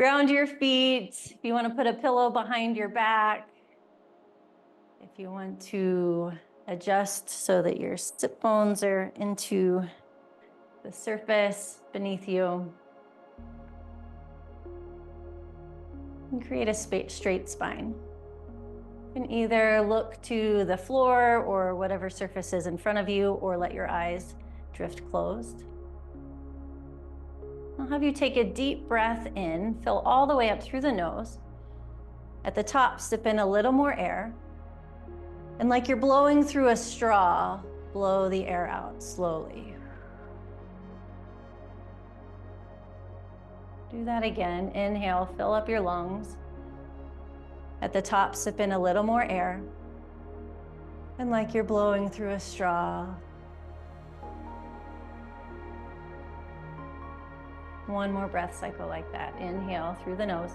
Ground your feet. If you want to put a pillow behind your back, if you want to adjust so that your sit bones are into the surface beneath you, and create a straight spine. You can either look to the floor or whatever surface is in front of you, or let your eyes drift closed. I'll have you take a deep breath in, fill all the way up through the nose. At the top, sip in a little more air. And like you're blowing through a straw, blow the air out slowly. Do that again. Inhale, fill up your lungs. At the top, sip in a little more air. And like you're blowing through a straw. One more breath cycle like that. Inhale through the nose.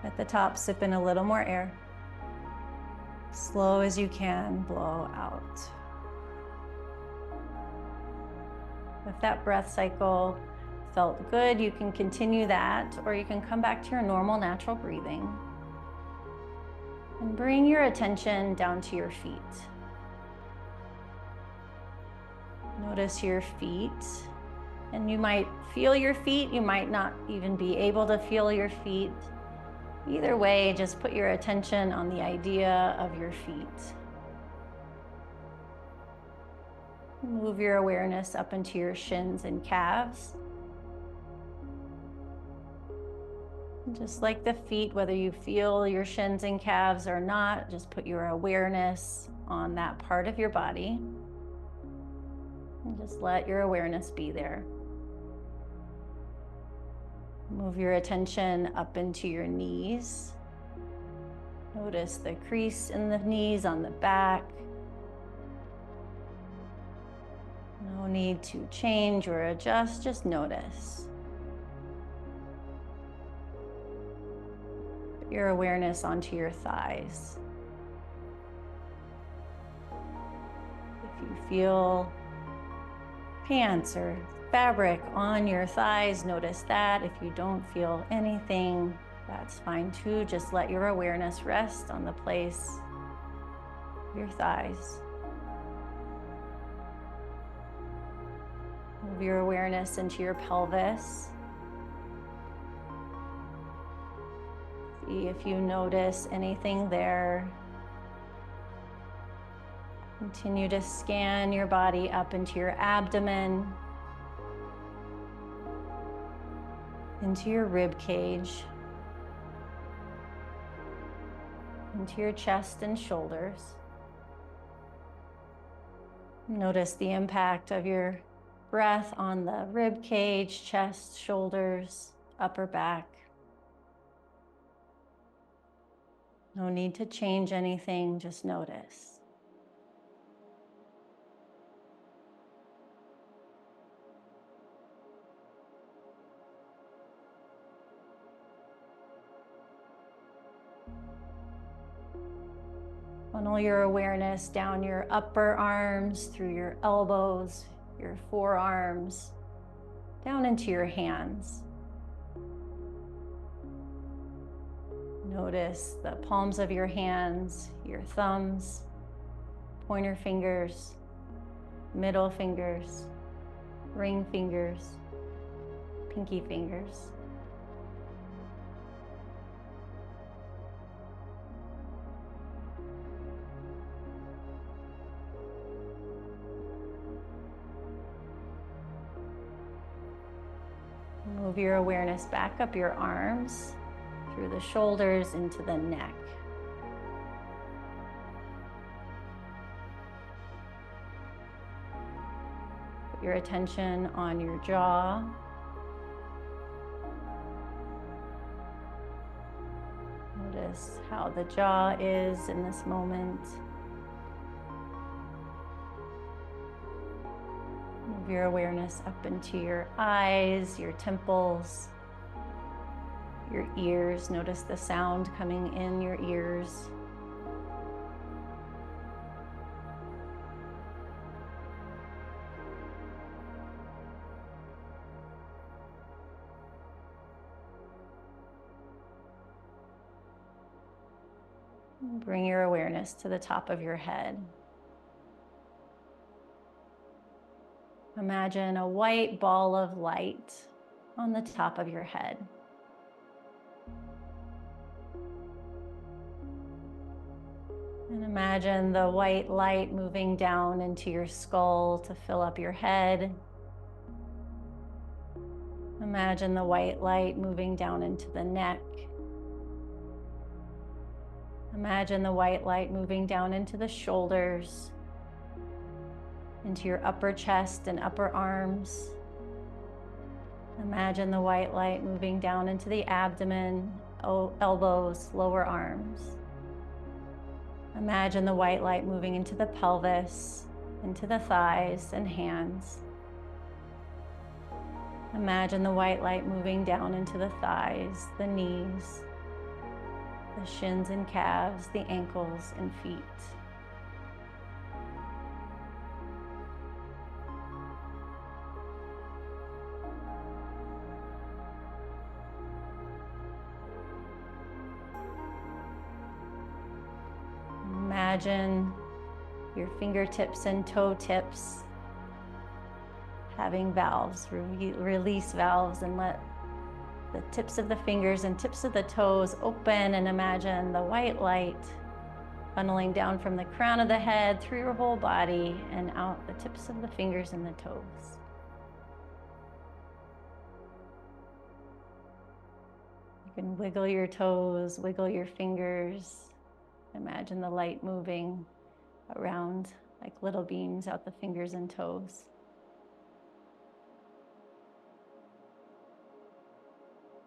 At the top, sip in a little more air. Slow as you can, blow out. If that breath cycle felt good, you can continue that, or you can come back to your normal, natural breathing. And bring your attention down to your feet. Notice your feet. And you might feel your feet, you might not even be able to feel your feet. Either way, just put your attention on the idea of your feet. Move your awareness up into your shins and calves. Just like the feet, whether you feel your shins and calves or not, just put your awareness on that part of your body. And just let your awareness be there. Move your attention up into your knees. Notice the crease in the knees on the back. No need to change or adjust, just notice. Put your awareness onto your thighs. If you feel pants or fabric on your thighs, notice that. If you don't feel anything, that's fine too. Just let your awareness rest on the place of your thighs. Move your awareness into your pelvis. See if you notice anything there. Continue to scan your body up into your abdomen, into your rib cage, into your chest and shoulders. Notice the impact of your breath on the rib cage, chest, shoulders, upper back. No need to change anything, just notice. Funnel your awareness down your upper arms, through your elbows, your forearms, down into your hands. Notice the palms of your hands, your thumbs, pointer fingers, middle fingers, ring fingers, pinky fingers. Move your awareness back up your arms, through the shoulders into the neck. Put your attention on your jaw. Notice how the jaw is in this moment. Move your awareness up into your eyes, your temples, your ears. Notice the sound coming in your ears. Bring your awareness to the top of your head. Imagine a white ball of light on the top of your head. And imagine the white light moving down into your skull to fill up your head. Imagine the white light moving down into the neck. Imagine the white light moving down into the shoulders, into your upper chest and upper arms. Imagine the white light moving down into the abdomen, elbows, lower arms. Imagine the white light moving into the pelvis, into the thighs and hands. Imagine the white light moving down into the thighs, the knees, the shins and calves, the ankles and feet. Imagine your fingertips and toe tips having valves, release valves, and let the tips of the fingers and tips of the toes open, and imagine the white light funneling down from the crown of the head through your whole body and out the tips of the fingers and the toes. You can wiggle your toes, wiggle your fingers. Imagine the light moving around like little beams out the fingers and toes.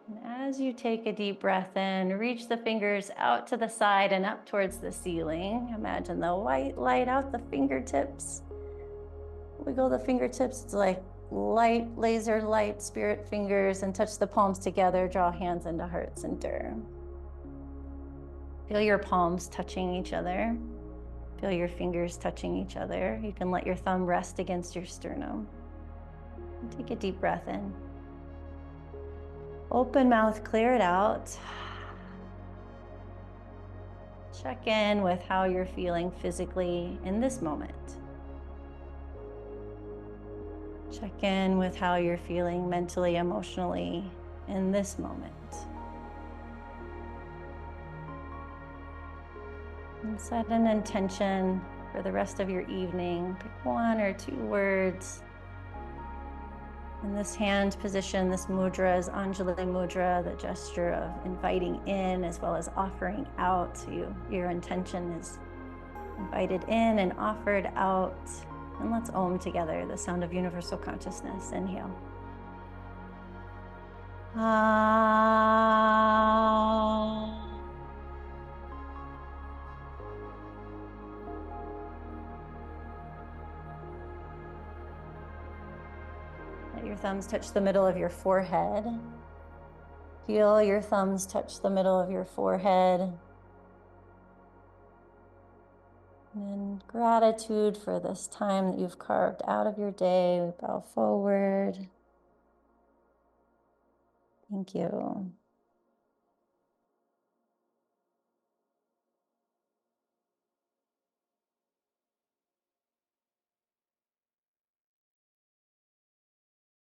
And as you take a deep breath in, reach the fingers out to the side and up towards the ceiling. Imagine the white light out the fingertips. Wiggle the fingertips. It's like light, laser light, spirit fingers, and touch the palms together. Draw hands into heart center. Feel your palms touching each other. Feel your fingers touching each other. You can let your thumb rest against your sternum. And take a deep breath in. Open mouth, clear it out. Check in with how you're feeling physically in this moment. Check in with how you're feeling mentally, emotionally in this moment. And set an intention for the rest of your evening. Pick 1 or 2 words. In this hand position, this mudra is Anjali Mudra, the gesture of inviting in as well as offering out. So your intention is invited in and offered out. And let's Om together, the sound of universal consciousness. Inhale. Let your thumbs touch the middle of your forehead. Feel your thumbs touch the middle of your forehead. And gratitude for this time that you've carved out of your day. We bow forward. Thank you.